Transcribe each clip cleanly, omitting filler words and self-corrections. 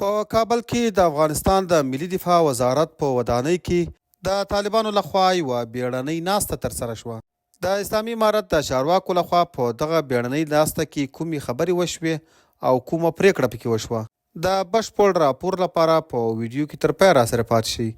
په کابل کې د افغانستان د ملي دفاع وزارت په ودانۍ کې د طالبانو لخوا یوه بیړنۍ ناسته ترسره شوه. د اسلامي امارت د چارواکو لخوا په دغه بیړنۍ ناسته کې کومې خبرې وشوې او کومه پریکړه پکې وشوه. د بشپړ راپور لپاره په ویډیو کې تر پایه راسره پاتې شئ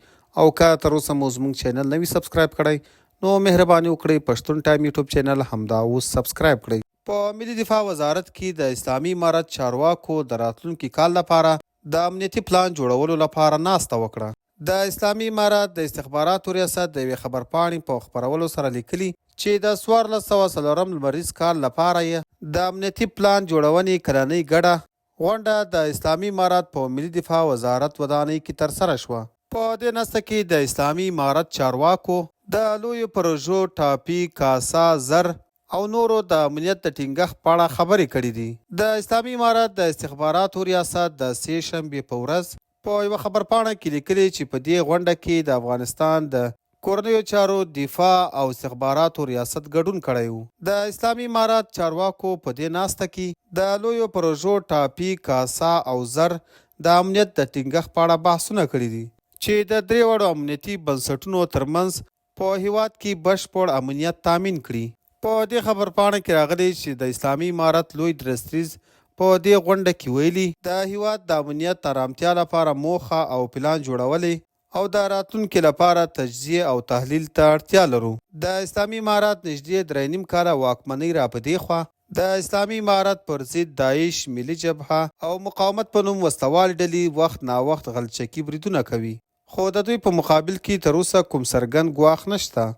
او که تر اوسه مو زموږ چینل نه وي سبسکرایب کړی نو مهرباني وکړئ پښتون ټایم یوټیوب چینل همدا اوس سبسکرایب کړئ. په ملي دفاع وزارت کې د اسلامي امارت چارواکو د راتلونکي کال لپاره د امنیتي پلان جوړولو لپاره ناسته وکړه. د اسلامي امارت د استخباراتو ریاست د یوې خبرپاڼې په خپرولو سره لیکلي چې د 1404 لمریز کال لپاره یې د امنیتي پلان جوړونې کلنۍ ګډه غونډه د اسلامي امارت په ملي دفاع وزارت ودانۍ کې ترسره شوه. په دې ناسته کې د اسلامي امارت چارواکو د لویو پروژو ټاپي کاسا زر او نورو د امنیت د ټینګښت په اړه خبرې کړې دي. د اسلامي امارت د استخباراتو ریاست د سې شنبې په ورځ په یوه خبرپاڼه کې لیکلي چې په دې غونډه کې د افغانستان د کورنیو چارو دفاع او استخباراتو ریاست ګډون کړی و. د اسلامي امارت چارواکو په دې ناسته کې د لویو پروژو ټاپي کاسا او زر د امنیت د ټینګښت په اړه بحثونه کړي دي چې د درې وړو امنیتي بنسټونو ترمنځ په هیواد کې بشپړ امنیت تامین کړي. په دې خبرپاڼه کې راغلی چې د اسلامي امارت لوی درستریز په دې غونډه کې ویلي د هیواد د امنیت آرامتیا لپاره موخه او پلان جوړولې او د راتلونکي لپاره تجزیه او تحلیل ته اړتیا لرو. د اسلامي امارت نږدې 3.5 کاله واکمنۍ را په دې خوا د اسلامي امارت پر ضد داعش ملي جبهه او مقاومت په نوم وسلوال ډلې وخت ناوخت غلچکي بریدونه کوي، خو د دوی په مقابل کې تر اوسه کوم څرګند ګواښ نشته.